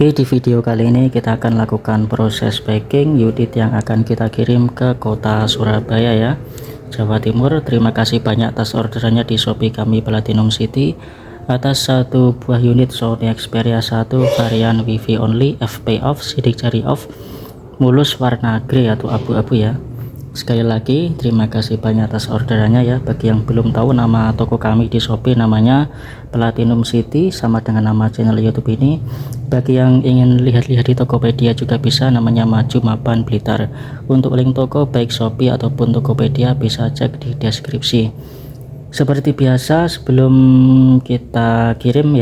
Oke, di video kali ini kita akan lakukan proses packing unit yang akan kita kirim ke kota Surabaya ya, Jawa Timur. Terima kasih banyak atas orderannya di Shopee kami Platinum City atas satu buah unit Sony Xperia 1 varian Wi-Fi only, FP off, sidik jari off, mulus warna grey atau abu-abu ya. Sekali lagi terima kasih banyak atas orderannya ya. Bagi yang belum tahu, nama toko kami di Shopee namanya Platinum City, sama dengan nama channel YouTube ini. Bagi yang ingin lihat-lihat di Tokopedia juga bisa, namanya Maju Mapan Blitar. Untuk link toko baik Shopee ataupun Tokopedia bisa cek di deskripsi. Seperti biasa, sebelum kita kirim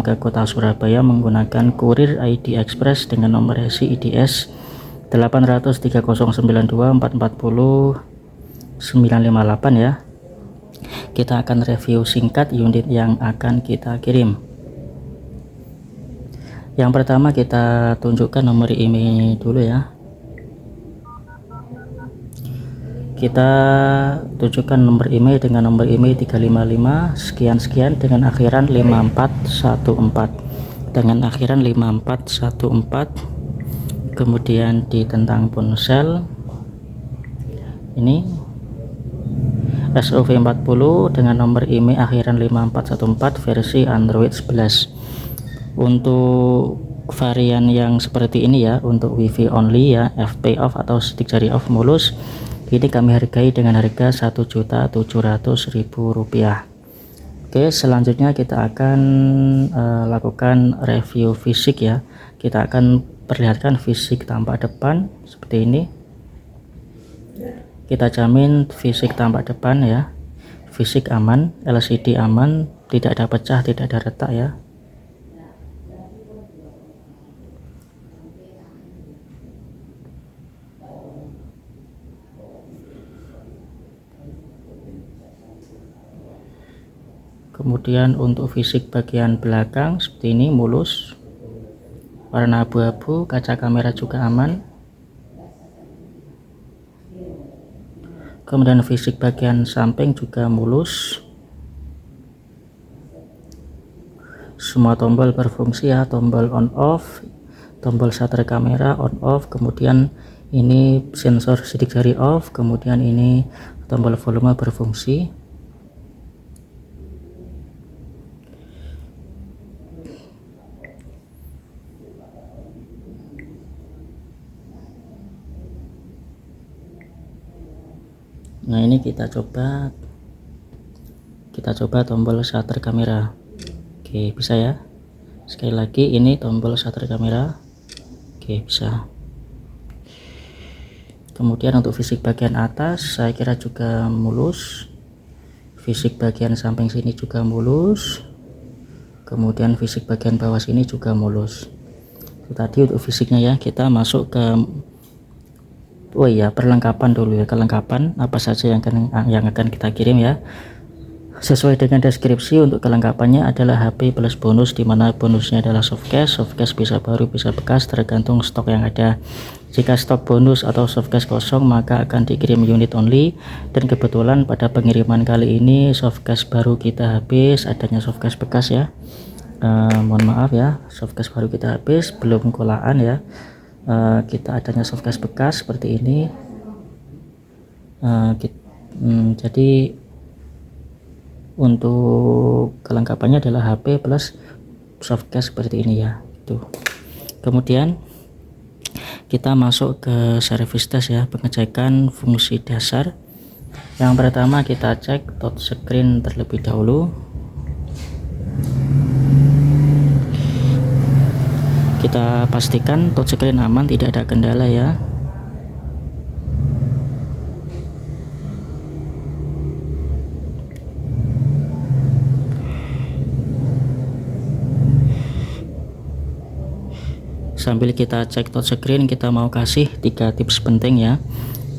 ke kota Surabaya menggunakan kurir ID Express dengan nomor resi IDS 8003092440958 ya. Kita akan review singkat unit yang akan kita kirim. Yang pertama kita tunjukkan nomor email dulu ya. Kita tunjukkan nomor email dengan nomor email 355 sekian-sekian dengan akhiran 5414 dengan akhiran 5414. Kemudian di tentang ponsel ini SOV40 dengan nomor email akhiran 5414 versi Android 11. Untuk varian yang seperti ini ya, untuk Wi-Fi only ya, FP off atau sidik jari off mulus, ini kami hargai dengan harga Rp1.700.000. Oke, selanjutnya kita akan lakukan review fisik ya. Kita akan perlihatkan fisik tampak depan seperti ini. Kita jamin fisik tampak depan ya, fisik aman, LCD aman, tidak ada pecah, tidak ada retak ya. Kemudian untuk fisik bagian belakang seperti ini, mulus, warna abu-abu, kaca kamera juga aman. Kemudian fisik bagian samping juga mulus, semua tombol berfungsi ya, tombol on off, tombol shutter kamera on off, kemudian ini sensor sidik jari off, kemudian ini tombol volume berfungsi. Nah, ini kita coba tombol shutter kamera. Oke, bisa ya. Sekali lagi, ini tombol shutter kamera. Oke, bisa. Kemudian untuk fisik bagian atas saya kira juga mulus, fisik bagian samping sini juga mulus, kemudian fisik bagian bawah sini juga mulus. Itu tadi untuk fisiknya ya. Kita masuk ke perlengkapan dulu ya. Kelengkapan apa saja yang akan kita kirim ya. Sesuai dengan deskripsi, untuk kelengkapannya adalah HP plus bonus, dimana bonusnya adalah softcase. Softcase bisa baru bisa bekas tergantung stok yang ada. Jika stok bonus atau softcase kosong maka akan dikirim unit only, dan kebetulan pada pengiriman kali ini softcase baru kita habis, adanya softcase bekas ya. Mohon maaf ya, softcase baru kita habis, belum kolaan ya. Kita adanya softcase bekas seperti ini. Jadi untuk kelengkapannya adalah HP plus softcase seperti ini ya. Kemudian kita masuk ke service test ya, pengecekan fungsi dasar. Yang pertama kita cek touchscreen terlebih dahulu. Kita pastikan touchscreen aman, tidak ada kendala ya. Sambil kita cek touchscreen, kita mau kasih 3 tips penting ya,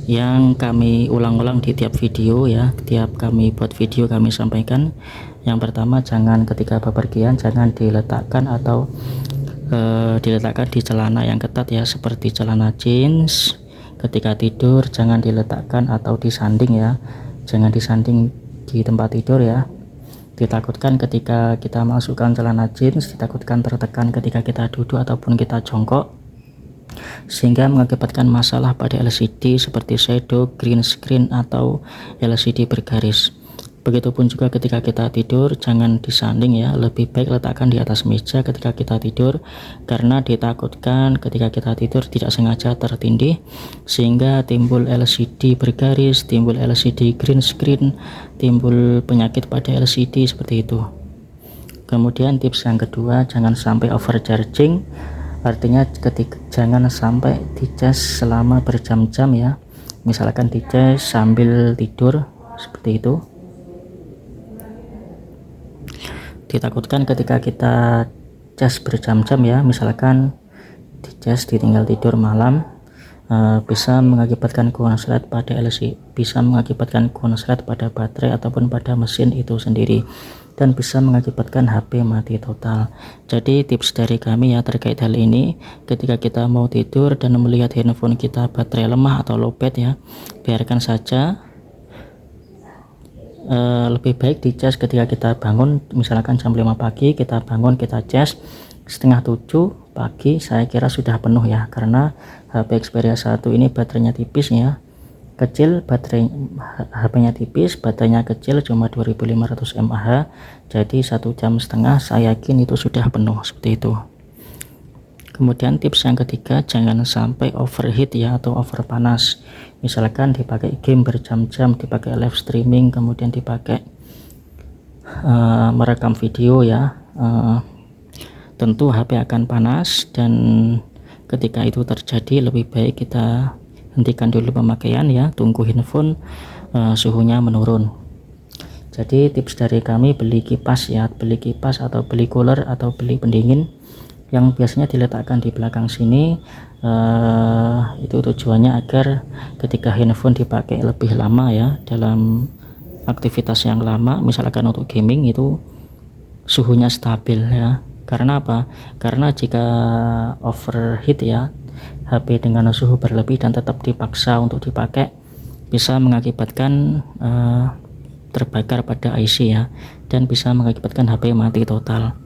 yang kami ulang-ulang di tiap video ya. Tiap kami buat video kami sampaikan. Yang pertama, jangan ketika bepergian jangan diletakkan atau diletakkan di celana yang ketat ya, seperti celana jeans. Ketika tidur jangan diletakkan atau disanding ya, jangan disanding di tempat tidur ya. Ditakutkan ketika kita masukkan celana jeans, ditakutkan tertekan ketika kita duduk ataupun kita jongkok, sehingga mengakibatkan masalah pada LCD seperti shadow, green screen, atau LCD bergaris. Begitupun juga ketika kita tidur, jangan disanding ya, lebih baik letakkan di atas meja ketika kita tidur, karena ditakutkan ketika kita tidur tidak sengaja tertindih sehingga timbul LCD bergaris, timbul LCD green screen, timbul penyakit pada LCD seperti itu. Kemudian tips yang kedua, jangan sampai overcharging, artinya jangan sampai dicas selama berjam-jam ya, misalkan dicas sambil tidur seperti itu. Ditakutkan ketika kita cas berjam-jam ya, misalkan dicas ditinggal tidur malam, bisa mengakibatkan konslet pada LCD, bisa mengakibatkan konslet pada baterai ataupun pada mesin itu sendiri, dan bisa mengakibatkan HP mati total. Jadi tips dari kami ya terkait hal ini, ketika kita mau tidur dan melihat handphone kita baterai lemah atau lowbat ya, biarkan saja. Lebih baik dicas ketika kita bangun, misalkan jam 5 pagi kita bangun, kita cas setengah 7 pagi, saya kira sudah penuh ya, karena HP Xperia 1 ini baterainya tipis ya, kecil, baterai HP-nya tipis, baterainya kecil, cuma 2500 mAh, jadi 1,5 jam saya yakin itu sudah penuh seperti itu. Kemudian tips yang ketiga, jangan sampai overheat ya atau overpanas, misalkan dipakai game berjam-jam, dipakai live streaming, kemudian dipakai merekam video ya, tentu HP akan panas, dan ketika itu terjadi lebih baik kita hentikan dulu pemakaian ya, tunggu handphone suhunya menurun. Jadi tips dari kami, beli kipas ya, beli kipas atau beli cooler atau beli pendingin yang biasanya diletakkan di belakang sini, itu tujuannya agar ketika handphone dipakai lebih lama ya, dalam aktivitas yang lama, misalkan untuk gaming, itu suhunya stabil ya. Karena apa? Karena jika overheat ya, HP dengan suhu berlebih dan tetap dipaksa untuk dipakai, bisa mengakibatkan terbakar pada IC ya, dan bisa mengakibatkan HP mati total.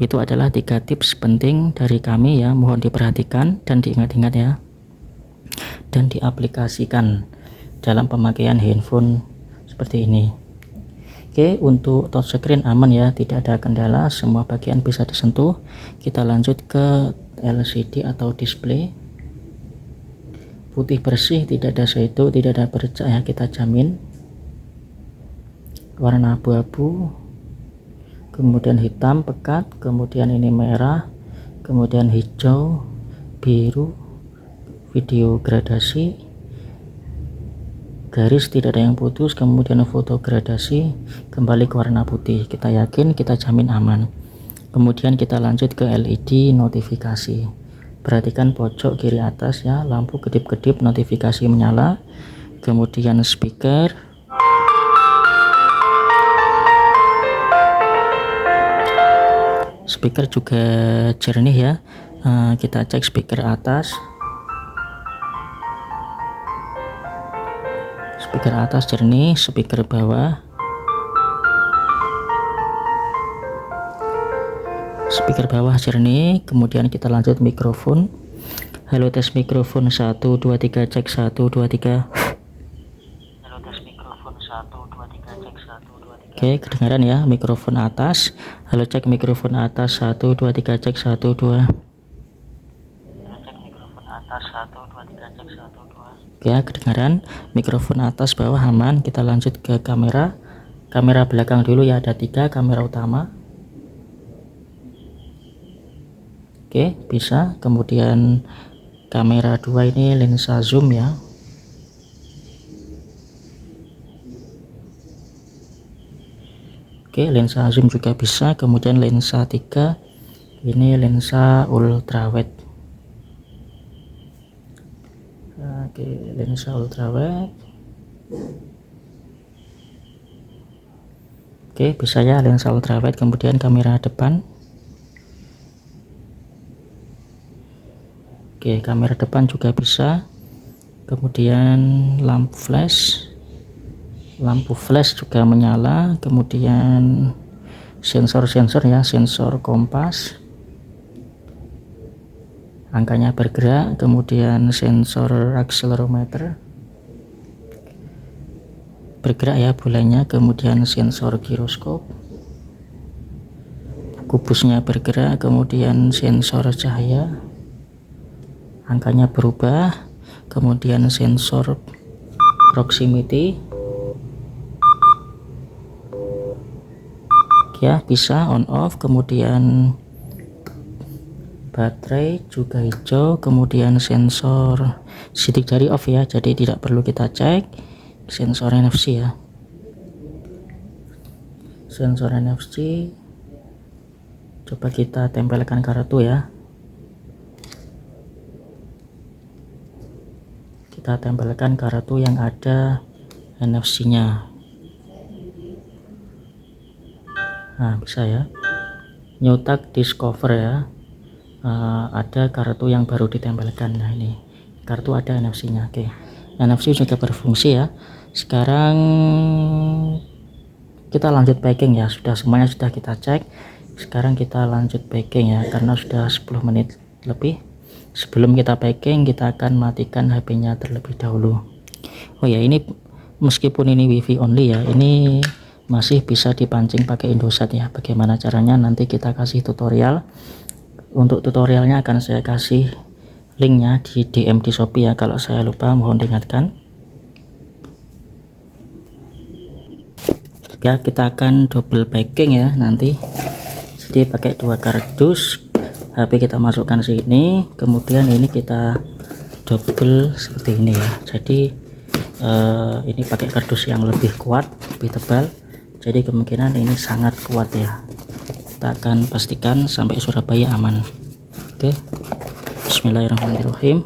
Itu adalah 3 tips penting dari kami ya, mohon diperhatikan dan diingat-ingat ya, dan diaplikasikan dalam pemakaian handphone seperti ini. Oke, untuk touchscreen aman ya, tidak ada kendala, semua bagian bisa disentuh. Kita lanjut ke LCD atau display. Putih bersih, tidak ada shadow, tidak ada bercak ya, kita jamin. Warna abu-abu, kemudian hitam pekat, kemudian ini merah, kemudian hijau, biru, video gradasi, garis tidak ada yang putus, kemudian foto gradasi, kembali ke warna putih. Kita yakin, kita jamin aman. Kemudian kita lanjut ke LED notifikasi. Perhatikan pojok kiri atas ya, lampu kedip-kedip notifikasi menyala. Kemudian speaker, speaker juga jernih ya. Kita cek speaker atas, speaker atas jernih, speaker bawah, speaker bawah jernih. Kemudian kita lanjut mikrofon. Halo tes mikrofon 1 2 3 cek 1 2 3. Halo tes mikrofon 1 2 3 cek 1 2 3. Oke, kedengaran ya mikrofon atas. Halo cek mikrofon atas 1 2 3 cek 1 2. Halo cek mikrofon atas 1 2 3 cek 1 2. Oke, kedengaran. Mikrofon atas bawah aman. Kita lanjut ke kamera. Kamera belakang dulu ya, ada 3 kamera utama. Oke, bisa. Kemudian kamera 2 ini lensa zoom ya. Oke, lensa zoom juga bisa. Kemudian lensa 3 ini lensa ultrawide. Oke, lensa ultrawide. Oke, bisa ya lensa ultrawide. Kemudian kamera depan. Oke, kamera depan juga bisa. Kemudian lampu flash juga menyala. Kemudian sensor-sensor ya, sensor kompas, angkanya bergerak, kemudian sensor akselerometer bergerak ya bulannya, kemudian sensor giroskop, kubusnya bergerak, kemudian sensor cahaya, angkanya berubah, kemudian sensor proximity ya, bisa on off, kemudian baterai juga hijau, kemudian sensor sidik jari off ya, jadi tidak perlu kita cek. Sensor NFC ya, sensor NFC coba kita tempelkan kartu ya, kita tempelkan kartu yang ada NFC nya. Nah bisa ya, New Tag Discover ya, ada kartu yang baru ditempelkan. Nah ini kartu ada NFC nya. Oke, NFC sudah berfungsi ya. Sekarang kita lanjut packing ya, sudah semuanya sudah kita cek. Sekarang kita lanjut packing ya, karena sudah 10 menit lebih. Sebelum kita packing, kita akan matikan HP-nya terlebih dahulu. Oh ya, ini meskipun ini WiFi only ya, ini masih bisa dipancing pakai Indosat ya. Bagaimana caranya nanti kita kasih tutorial. Untuk tutorialnya akan saya kasih linknya di DM di Shopee ya. Kalau saya lupa mohon diingatkan. Ya, kita akan double packing ya nanti. Jadi pakai 2 kardus, HP kita masukkan sini, kemudian ini kita double seperti ini ya. Jadi ini pakai kardus yang lebih kuat, lebih tebal, jadi kemungkinan ini sangat kuat ya. Kita akan pastikan sampai Surabaya aman. Oke, bismillahirrahmanirrahim.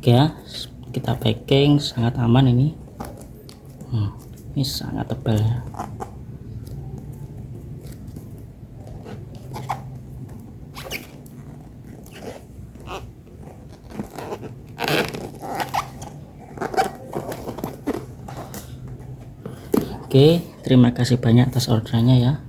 Oke ya, kita packing sangat aman ini. Ini sangat tebal ya. Oke, terima kasih banyak atas orderannya ya.